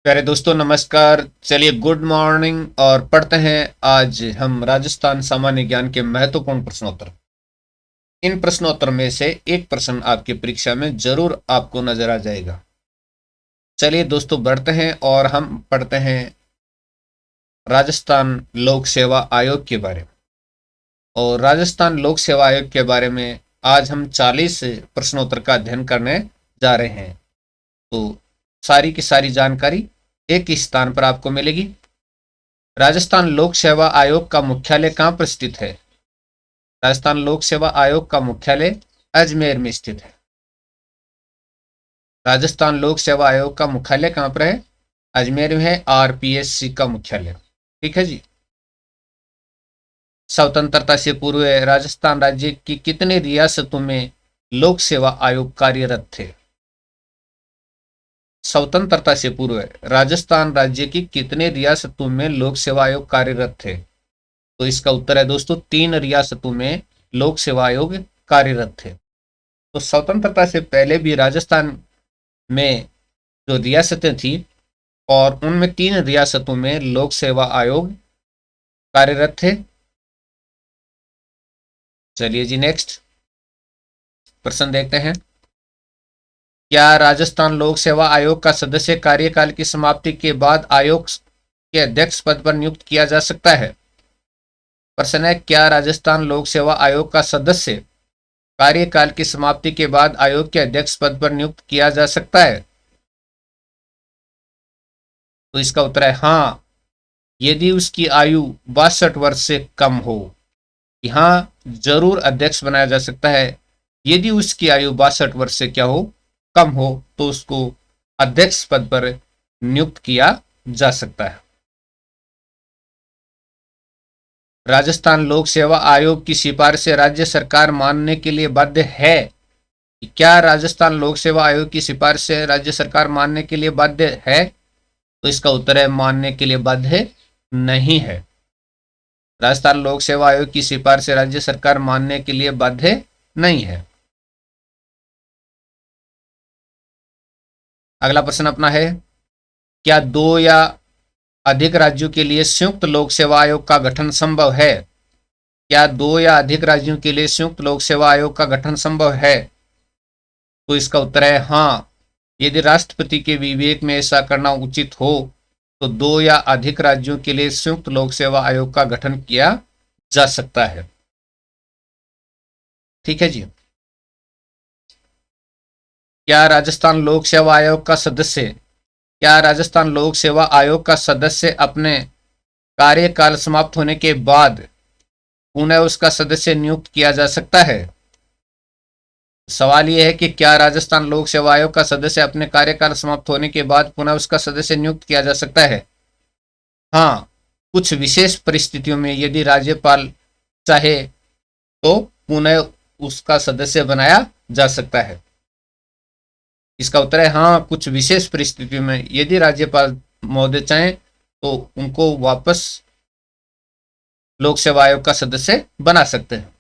प्यारे दोस्तों नमस्कार। चलिए गुड मॉर्निंग और पढ़ते हैं। आज हम राजस्थान सामान्य ज्ञान के महत्वपूर्ण प्रश्नोत्तर। इन प्रश्नोत्तर में से एक प्रश्न आपकी परीक्षा में जरूर आपको नजर आ जाएगा। चलिए दोस्तों बढ़ते हैं और हम पढ़ते हैं राजस्थान लोक सेवा आयोग के बारे में। और राजस्थान लोक सेवा आयोग के बारे में आज हम 40 प्रश्नोत्तर का अध्ययन करने जा रहे हैं। तो सारी की सारी जानकारी एक ही स्थान पर आपको मिलेगी। राजस्थान लोक सेवा आयोग का मुख्यालय कहाँ पर स्थित है? राजस्थान लोक सेवा आयोग का मुख्यालय अजमेर में स्थित है। राजस्थान लोक सेवा आयोग का मुख्यालय कहाँ पर है? अजमेर में है। आरपीएससी का मुख्यालय। ठीक है जी। स्वतंत्रता से पूर्व राजस्थान राज्य की कितने रियासतों में लोक सेवा आयोग कार्यरत थे? स्वतंत्रता से पूर्व राजस्थान राज्य की कितने रियासतों में लोक सेवा आयोग कार्यरत थे? तो इसका उत्तर है दोस्तों 3 रियासतों में लोक सेवा आयोग कार्यरत थे। तो स्वतंत्रता से पहले भी राजस्थान में जो रियासतें थी और उनमें 3 रियासतों में लोक सेवा आयोग कार्यरत थे। चलिए जी नेक्स्ट प्रश्न देखते हैं। क्या राजस्थान लोक सेवा आयोग का सदस्य कार्यकाल की समाप्ति के बाद आयोग के अध्यक्ष पद पर नियुक्त किया जा सकता है? प्रश्न है, क्या राजस्थान लोक सेवा आयोग का सदस्य कार्यकाल की समाप्ति के बाद आयोग के अध्यक्ष पद पर नियुक्त किया जा सकता है? तो इसका उत्तर है हाँ, यदि उसकी आयु 62 वर्ष से कम हो। यहाँ जरूर अध्यक्ष बनाया जा सकता है। यदि उसकी आयु 62 वर्ष से क्या हो, कम हो, तो उसको अध्यक्ष पद पर नियुक्त किया जा सकता है। राजस्थान लोक सेवा आयोग की सिफारिश राज्य सरकार मानने के लिए बाध्य है? क्या राजस्थान लोक सेवा आयोग की सिफारिश राज्य सरकार मानने के लिए बाध्य है? तो इसका उत्तर है मानने के लिए बाध्य नहीं है। राजस्थान लोक सेवा आयोग की सिफारिश राज्य सरकार मानने के लिए बाध्य नहीं है। अगला प्रश्न अपना है, क्या 2 या अधिक राज्यों के लिए संयुक्त लोक सेवा आयोग का गठन संभव है? क्या 2 या अधिक राज्यों के लिए संयुक्त लोक सेवा आयोग का गठन संभव है? तो इसका उत्तर है हाँ, यदि राष्ट्रपति के विवेक में ऐसा करना उचित हो तो 2 या अधिक राज्यों के लिए संयुक्त लोक सेवा आयोग का गठन किया जा सकता है। ठीक है जी। क्या राजस्थान लोक सेवा आयोग का सदस्य क्या राजस्थान लोक सेवा आयोग का सदस्य अपने कार्यकाल समाप्त होने के बाद पुनः उसका सदस्य नियुक्त किया जा सकता है? सवाल यह है कि क्या राजस्थान लोक सेवा आयोग का सदस्य अपने कार्यकाल समाप्त होने के बाद पुनः उसका सदस्य नियुक्त किया जा सकता है? हाँ, कुछ विशेष परिस्थितियों में यदि राज्यपाल चाहे तो पुनः उसका सदस्य बनाया जा सकता है। इसका उत्तर है हाँ, कुछ विशेष परिस्थितियों में यदि राज्यपाल महोदय चाहें तो उनको वापस लोक सेवा आयोग का सदस्य बना सकते हैं।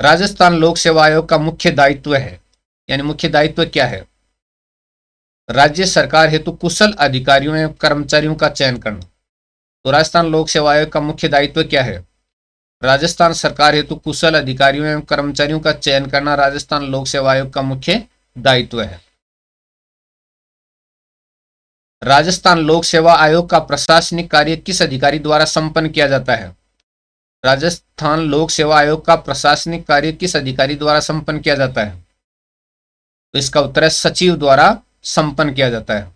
राजस्थान लोक सेवा आयोग का मुख्य दायित्व है, यानी मुख्य दायित्व क्या है? राज्य सरकार हेतु कुशल अधिकारियों एवं कर्मचारियों का चयन करना। तो राजस्थान लोक सेवा आयोग का मुख्य दायित्व क्या है? राजस्थान सरकार हेतु कुशल अधिकारियों एवं कर्मचारियों का चयन करना राजस्थान लोक सेवा आयोग का मुख्य दायित्व है। राजस्थान लोक सेवा आयोग का प्रशासनिक कार्य किस अधिकारी द्वारा संपन्न किया जाता है? राजस्थान लोक सेवा आयोग का प्रशासनिक कार्य किस अधिकारी द्वारा संपन्न किया जाता है? तो इसका उत्तर है सचिव द्वारा संपन्न किया जाता है।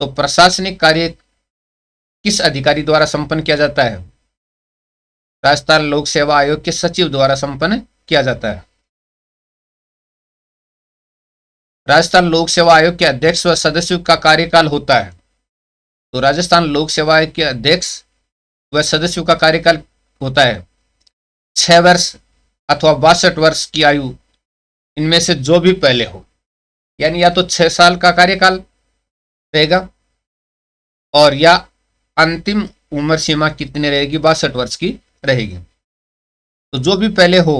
तो प्रशासनिक कार्य किस अधिकारी द्वारा संपन्न किया जाता है? राजस्थान लोक सेवा आयोग के सचिव द्वारा संपन्न किया जाता है। राजस्थान लोक सेवा आयोग के अध्यक्ष व सदस्यों का कार्यकाल होता है। तो राजस्थान लोक सेवा आयोग के अध्यक्ष व सदस्यों का कार्यकाल होता है 6 वर्ष अथवा 62 वर्ष की आयु, इनमें से जो भी पहले हो। यानी या तो 6 साल का कार्यकाल रहेगा और या अंतिम उम्र सीमा कितनी रहेगी, 62 वर्ष की रहेगी। तो जो भी पहले हो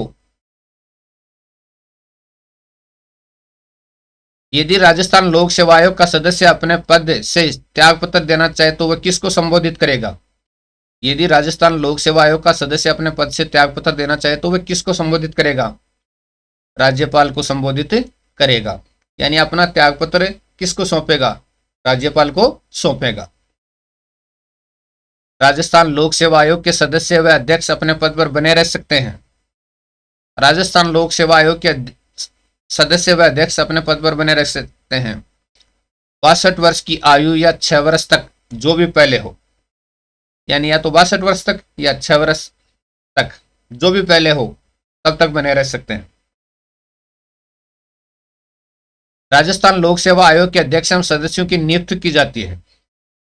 यदि राजस्थान लोक सेवा आयोग का सदस्य अपने पद से त्यागपत्र देना चाहे तो वह किसको संबोधित करेगा? यदि राजस्थान लोक सेवा आयोग का सदस्य अपने पद से त्यागपत्र देना चाहे तो वह किसको संबोधित करेगा? राज्यपाल को संबोधित करेगा। यानी अपना त्यागपत्र किसको सौंपेगा? राज्यपाल को सौंपेगा। राजस्थान लोक सेवा आयोग के सदस्य व अध्यक्ष अपने पद पर बने रह सकते हैं। राजस्थान लोक सेवा आयोग के सदस्य व अध्यक्ष अपने पद पर बने रह सकते हैं 62 वर्ष की आयु या 6 वर्ष तक, जो भी पहले हो। यानी या तो 62 वर्ष तक या 6 वर्ष तक, जो भी पहले हो तब तक बने रह सकते हैं। राजस्थान लोक सेवा आयोग के अध्यक्ष एवं सदस्यों की नियुक्ति की जाती है।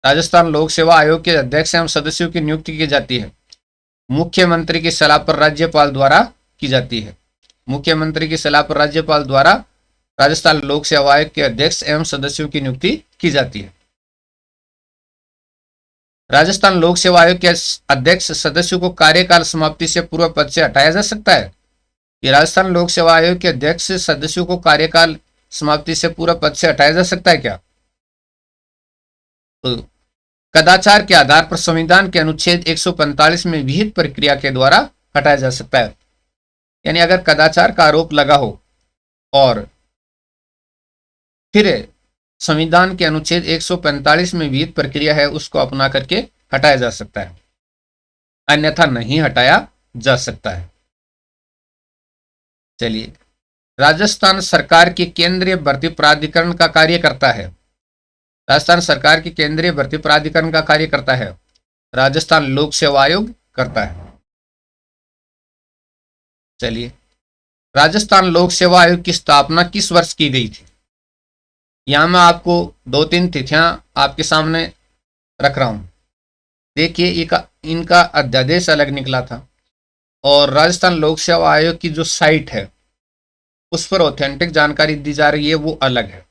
राजस्थान लोक सेवा आयोग के अध्यक्ष एवं सदस्यों की नियुक्ति की जाती है मुख्यमंत्री की सलाह पर राज्यपाल द्वारा की जाती है। मुख्यमंत्री की सलाह पर राज्यपाल द्वारा राजस्थान लोक सेवा आयोग के अध्यक्ष एवं सदस्यों की नियुक्ति की जाती है। राजस्थान लोक सेवा आयोग के अध्यक्ष सदस्यों को कार्यकाल समाप्ति से पूर्व पद से हटाया जा सकता है। ये राजस्थान लोक सेवा आयोग के अध्यक्ष सदस्यों को कार्यकाल समाप्ति से पूर्व पद से हटाया जा सकता है क्या? तो कदाचार के आधार पर संविधान के अनुच्छेद 145 में विहित प्रक्रिया के द्वारा हटाया जा सकता है। यानी अगर कदाचार का आरोप लगा हो और फिर संविधान के अनुच्छेद 145 में विहित प्रक्रिया है उसको अपना करके हटाया जा सकता है, अन्यथा नहीं हटाया जा सकता है। चलिए, राजस्थान सरकार की केंद्रीय भर्ती प्राधिकरण का कार्य करता है। राजस्थान सरकार की केंद्रीय भर्ती प्राधिकरण का कार्य करता है राजस्थान लोक सेवा आयोग करता है। चलिए, राजस्थान लोक सेवा आयोग की स्थापना किस वर्ष की गई थी? यहां मैं आपको 2-3 तिथियां आपके सामने रख रहा हूं। देखिए, इनका अध्यादेश अलग निकला था और राजस्थान लोक सेवा आयोग की जो साइट है उस पर ऑथेंटिक जानकारी दी जा रही है वो अलग है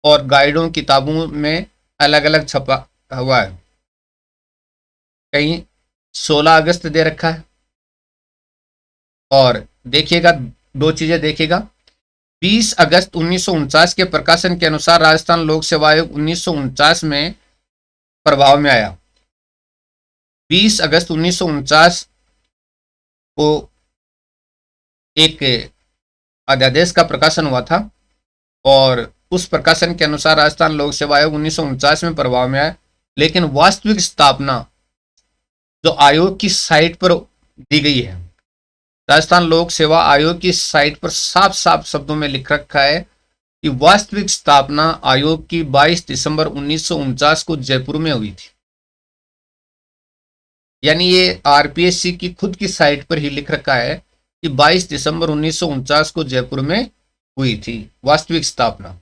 और गाइडों किताबों में अलग अलग छपा हुआ है। कहीं 16 अगस्त दे रखा है और देखिएगा, दो चीजें देखिएगा। 20 अगस्त 1949 के प्रकाशन के अनुसार राजस्थान लोक सेवा आयोग 1949 में प्रभाव में आया। 20 अगस्त 1949 को एक अध्यादेश का प्रकाशन हुआ था और उस प्रकाशन के अनुसार राजस्थान लोक सेवा आयोग 1949 में प्रभाव में आया। लेकिन वास्तविक स्थापना जो आयोग की साइट पर दी गई है, राजस्थान लोक सेवा आयोग की साइट पर साफ साफ शब्दों में लिख रखा है कि वास्तविक स्थापना आयोग की 22 दिसंबर 1949 को जयपुर में हुई थी। यानी ये आरपीएससी की खुद की साइट पर ही लिख रखा है कि 22 दिसंबर 1949 को जयपुर में हुई थी वास्तविक स्थापना।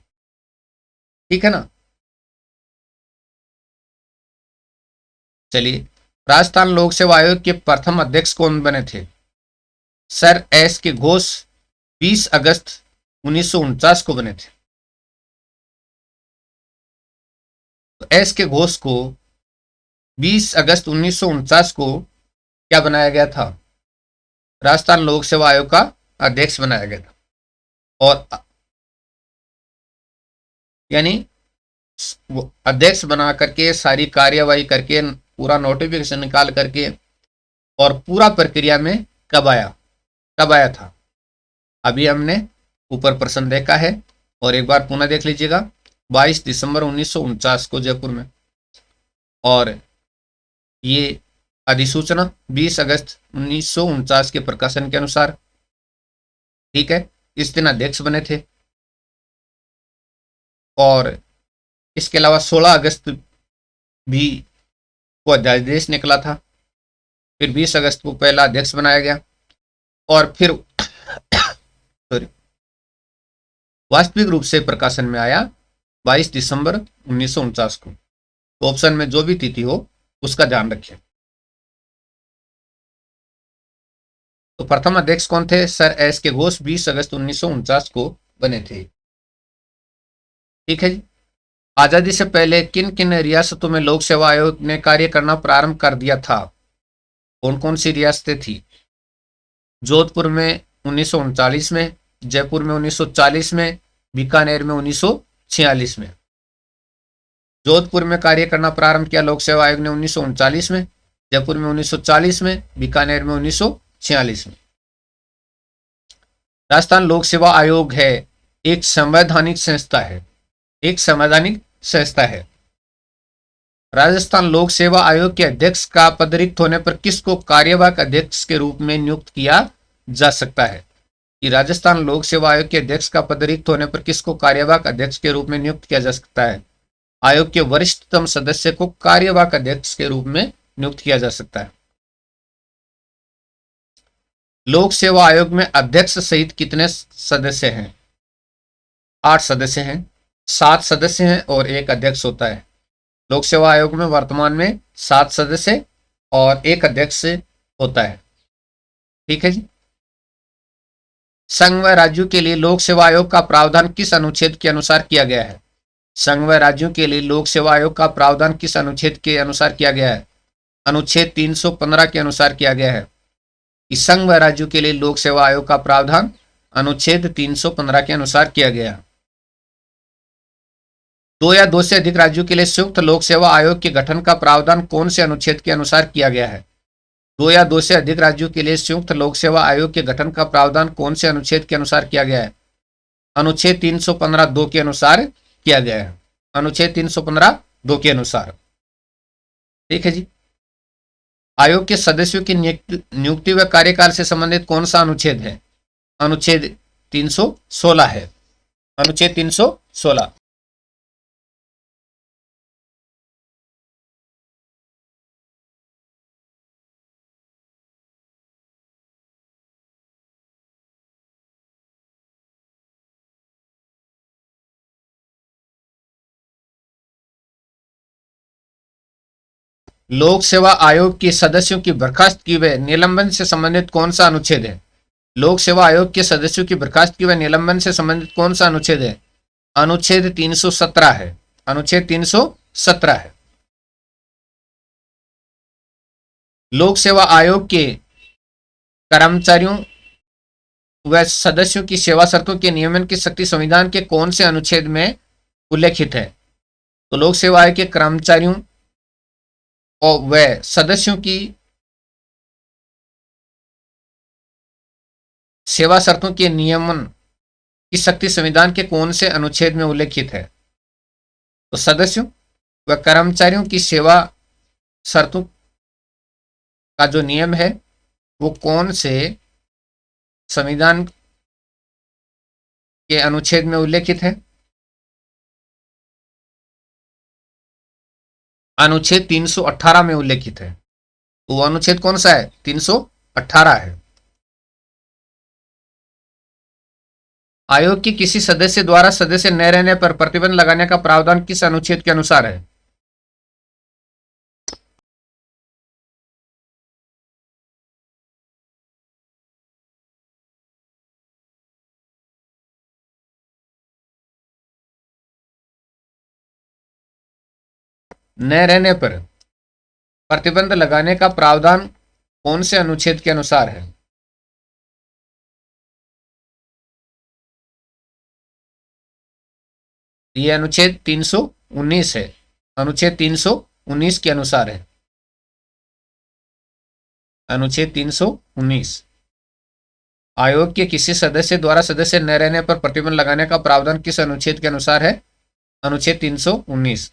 ठीक है ना? चलिए, राजस्थान लोक सेवा आयोग के प्रथम अध्यक्ष कौन बने थे? सर एस के घोष 20 अगस्त 1949 को बने थे। तो एस के घोष को 20 अगस्त 1949 को क्या बनाया गया था? राजस्थान लोक सेवा आयोग का अध्यक्ष बनाया गया था और यानी वो अध्यक्ष बना करके सारी कार्यवाही करके पूरा नोटिफिकेशन निकाल करके और पूरा प्रक्रिया में कब आया था? अभी हमने ऊपर प्रश्न देखा है और एक बार पुनः देख लीजिएगा। 22 दिसंबर 1949 को जयपुर में, और ये अधिसूचना 20 अगस्त 1949 के प्रकाशन के अनुसार। ठीक है, इस दिन अध्यक्ष बने थे और इसके अलावा 16 अगस्त भी को अध्यादेश निकला था। फिर 20 अगस्त को पहला अध्यक्ष बनाया गया और फिर वास्तविक रूप से प्रकाशन में आया 22 दिसंबर 1949 को। तो ऑप्शन में जो भी तिथि हो उसका ध्यान रखिए। तो प्रथम अध्यक्ष कौन थे? सर एस के घोष 20 अगस्त 1949 को बने थे। ठीक है जी। आजादी से पहले किन किन रियासतों में लोक सेवा आयोग ने कार्य करना प्रारंभ कर दिया था? कौन कौन सी रियासतें थी? जोधपुर में 1939 में, जयपुर में 1940 में, बीकानेर में 1946 में। जोधपुर में कार्य करना प्रारंभ किया लोक सेवा आयोग ने 1939 में, जयपुर में 1940 में, बीकानेर में 1946 में। राजस्थान लोक सेवा आयोग है एक संवैधानिक संस्था है, एक संवैधानिक संस्था है। राजस्थान लोक सेवा आयोग के अध्यक्ष का पद रिक्त होने पर किसको कार्यवाहक अध्यक्ष के रूप में नियुक्त किया जा सकता है? कि राजस्थान लोक सेवा आयोग के अध्यक्ष का पद रिक्त होने पर किसको कार्यवाहक अध्यक्ष के रूप में नियुक्त किया जा सकता है? आयोग के वरिष्ठतम सदस्य को कार्यवाहक अध्यक्ष के रूप में नियुक्त किया जा सकता है। लोक सेवा आयोग में अध्यक्ष सहित कितने सदस्य हैं? 8 सदस्य हैं, 7 सदस्य हैं और एक अध्यक्ष होता है। लोक सेवा आयोग में वर्तमान में 7 सदस्य और एक अध्यक्ष होता है। ठीक है जी। संघ व राज्यों के लिए लोक सेवा आयोग का प्रावधान किस अनुच्छेद के अनुसार किया गया है? संघ व राज्यों के लिए लोक सेवा आयोग का प्रावधान किस अनुच्छेद के अनुसार किया गया है? अनुच्छेद 315 के अनुसार किया गया है। कि संघ व राज्यों के लिए लोक सेवा आयोग का प्रावधान अनुच्छेद 315 के अनुसार किया गया। 2 या 2 से अधिक राज्यों के लिए संयुक्त लोक सेवा आयोग के गठन का प्रावधान कौन से अनुच्छेद के अनुसार किया गया है? 2 या 2 से अधिक राज्यों के लिए संयुक्त लोक सेवा आयोग के गठन का प्रावधान कौन से अनुच्छेद के अनुसार किया गया है? अनुच्छेद 315 2 के अनुसार किया गया है। अनुच्छेद 315 2 के अनुसार। ठीक है जी। आयोग के सदस्यों की नियुक्ति व कार्यकाल से संबंधित कौन सा अनुच्छेद है? अनुच्छेद 316 है। अनुच्छेद 316। लोक सेवा आयोग के सदस्यों की बर्खास्तगी व निलंबन से संबंधित कौन सा अनुच्छेद है? लोक सेवा आयोग के सदस्यों की बर्खास्तगी व निलंबन से संबंधित कौन सा अनुच्छेद है? अनुच्छेद 317 है। अनुच्छेद 317 है। लोक सेवा आयोग के कर्मचारियों व सदस्यों की सेवा शर्तों के नियमन की शक्ति संविधान के कौन से अनुच्छेद में उल्लेखित है? तो लोक सेवा आयोग के कर्मचारियों और वह सदस्यों की सेवा शर्तों के नियमन की शक्ति संविधान के कौन से अनुच्छेद में उल्लेखित है? तो सदस्यों व कर्मचारियों की सेवा शर्तों का जो नियम है वो कौन से संविधान के अनुच्छेद में उल्लेखित है? अनुच्छेद 318 में उल्लेखित है। तो वो अनुच्छेद कौन सा है? 318 है। आयोग के किसी सदस्य द्वारा सदस्य न रहने पर प्रतिबंध लगाने का प्रावधान किस अनुच्छेद के अनुसार है? न रहने पर प्रतिबंध लगाने का प्रावधान कौन से अनुच्छेद के अनुसार है? ये अनुच्छेद 319 है। अनुच्छेद 319 के अनुसार है। अनुच्छेद 319। आयोग के किसी सदस्य द्वारा सदस्य न रहने पर प्रतिबंध लगाने का प्रावधान किस अनुच्छेद के अनुसार है? अनुच्छेद 319।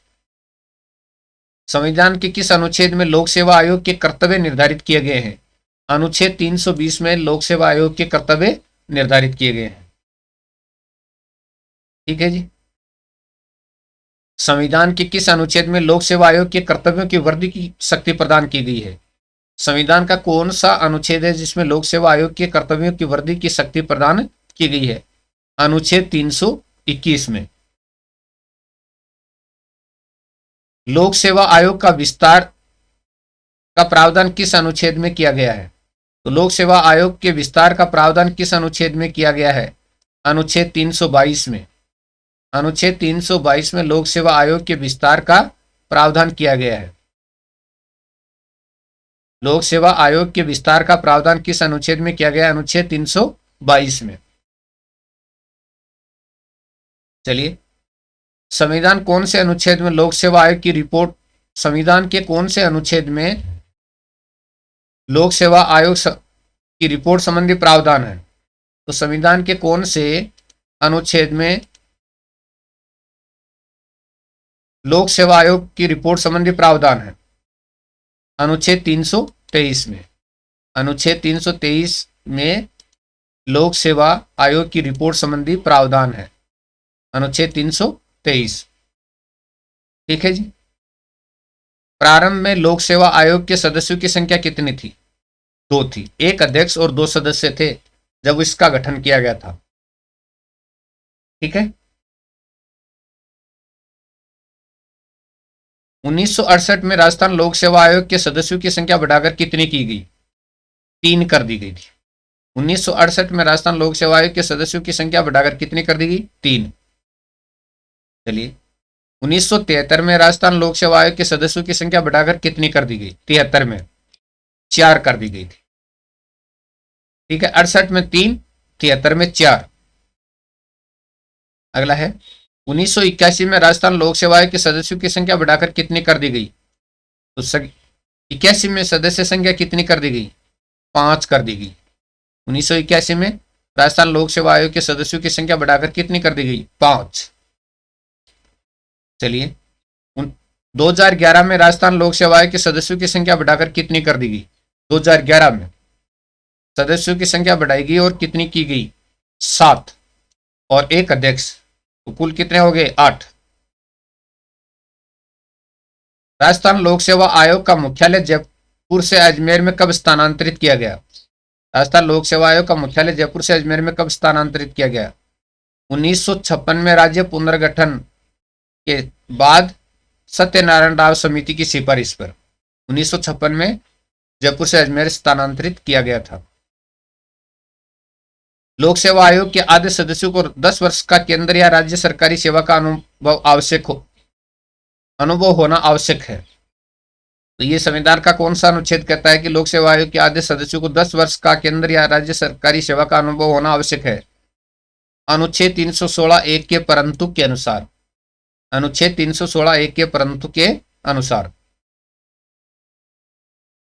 संविधान के किस अनुच्छेद में लोक सेवा आयोग के कर्तव्य निर्धारित किए गए हैं? अनुच्छेद 320 में लोक सेवा आयोग के कर्तव्य निर्धारित किए गए हैं। ठीक है जी। संविधान के किस अनुच्छेद में लोक सेवा आयोग के कर्तव्यों की वृद्धि की शक्ति प्रदान की गई है? संविधान का कौन सा अनुच्छेद है जिसमें लोक सेवा आयोग के कर्तव्यों की वृद्धि की शक्ति प्रदान की गई है? अनुच्छेद 321 में। लोक सेवा आयोग का विस्तार का प्रावधान किस अनुच्छेद में किया गया है? तो लोक सेवा आयोग के विस्तार का प्रावधान किस अनुच्छेद में किया गया है? अनुच्छेद 322 में। अनुच्छेद 322 में लोक सेवा आयोग के विस्तार का प्रावधान किया गया है। लोक सेवा आयोग के विस्तार का प्रावधान किस अनुच्छेद में किया गया है? अनुच्छेद 322 में। चलिए, संविधान कौन से अनुच्छेद में लोक सेवा आयोग की रिपोर्ट, संविधान के कौन से अनुच्छेद में लोक सेवा आयोग की रिपोर्ट संबंधी प्रावधान है? तो संविधान के कौन से अनुच्छेद में लोक सेवा आयोग की रिपोर्ट संबंधी प्रावधान है? अनुच्छेद 323 में। अनुच्छेद 323 में लोक सेवा आयोग की रिपोर्ट संबंधी प्रावधान है, अनुच्छेद 323। ठीक है जी। प्रारंभ में लोक सेवा आयोग के सदस्यों की संख्या कितनी थी? 2 थी। एक अध्यक्ष और 2 सदस्य थे जब इसका गठन किया गया था। ठीक है। 1968 में राजस्थान लोक सेवा आयोग के सदस्यों की संख्या बढ़ाकर कितनी की गई? 3 कर दी गई थी। 1968 में राजस्थान लोक सेवा आयोग के सदस्यों की संख्या बढ़ाकर कितनी कर दी गई? 3। चलिए, 1973 में राजस्थान लोक सेवा आयोग के सदस्यों की संख्या बढ़ाकर कितनी कर दी गई? 73 में 4 कर दी गई थी। ठीक है, 68 में 3, 73 में 4। अगला है 1981 में राजस्थान लोक सेवा आयोग के सदस्यों की संख्या बढ़ाकर कितनी कर दी गई? तो 81 में सदस्य संख्या कितनी कर दी गई? 5 कर दी गई। 1981 में राजस्थान लोक सेवा आयोग के सदस्यों की संख्या बढ़ाकर कितनी कर दी गई? 5। चलिए, 2011 में राजस्थान लोक सेवा आयोग के सदस्यों की संख्या बढ़ाकर कितनी कर दी गई? 2011 में सदस्यों की संख्या बढ़ाई गई और कितनी की गई? 7 और 1 अध्यक्ष, तो कुल कितने हो गए? 8। राजस्थान लोक सेवा आयोग का मुख्यालय जयपुर से अजमेर में कब स्थानांतरित किया गया? राजस्थान लोक सेवा आयोग का मुख्यालय जयपुर से अजमेर में कब स्थानांतरित किया गया? 1956 में राज्य पुनर्गठन के बाद सत्यनारायण राव समिति की सिफारिश पर 1956 में जयपुर से अजमेर स्थानांतरित किया गया था। लोक सेवा आयोग के आधे सदस्यों को 10 वर्ष का केंद्र या राज्य सरकारी सेवा का अनुभव होना आवश्यक है। तो ये संविधान का कौन सा अनुच्छेद कहता है कि लोक सेवा आयोग के आधे सदस्यों को 10 वर्ष का केंद्र या राज्य सरकारी सेवा का अनुभव होना आवश्यक है? अनुच्छेद 316(1) के परंतु के अनुसार। अनुच्छेद 316(1) के परंतु के अनुसार।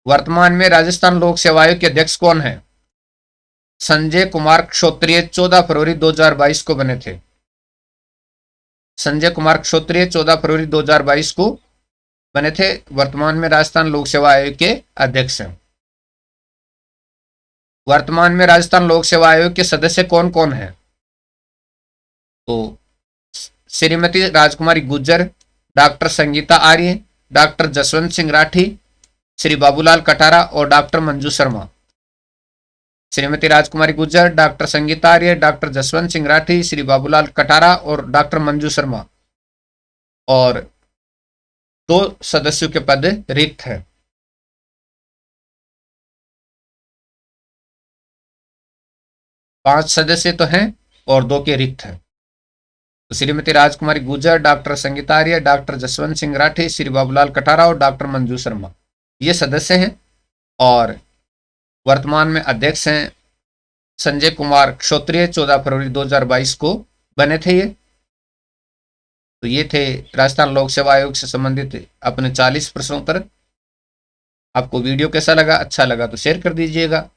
वर्तमान में राजस्थान लोक सेवा आयोग के अध्यक्ष कौन है? संजय कुमार क्षोत्रिय 14 फरवरी 2022 को बने थे। संजय कुमार क्षोत्रिय 14 फरवरी 2022 को बने थे। वर्तमान में राजस्थान लोक सेवा आयोग के अध्यक्ष हैं। वर्तमान में राजस्थान लोक सेवा आयोग के सदस्य कौन कौन हैं? तो श्रीमती राजकुमारी गुज्जर, डॉक्टर संगीता आर्य, डॉक्टर जसवंत सिंह राठी, श्री बाबूलाल कटारा और डॉक्टर मंजू शर्मा। श्रीमती राजकुमारी गुज्जर, डॉक्टर संगीता आर्य, डॉक्टर जसवंत सिंह राठी, श्री बाबूलाल कटारा और डॉक्टर मंजू शर्मा। और 2 सदस्यों के पद रिक्त हैं। पांच सदस्य तो हैं और 2 के रिक्त हैं। तो श्रीमती राजकुमारी गुज्जर, डॉक्टर संगीता आर्य, डॉक्टर जसवंत सिंह राठी, श्री बाबूलाल कटारा और डॉक्टर मंजू शर्मा ये सदस्य हैं। और वर्तमान में अध्यक्ष हैं संजय कुमार क्षोत्रिय, 14 फरवरी 2022 को बने थे ये। तो ये थे राजस्थान लोक सेवा आयोग से संबंधित अपने 40 प्रश्नों उत्तर। आपको वीडियो कैसा लगा? अच्छा लगा तो शेयर कर दीजिएगा।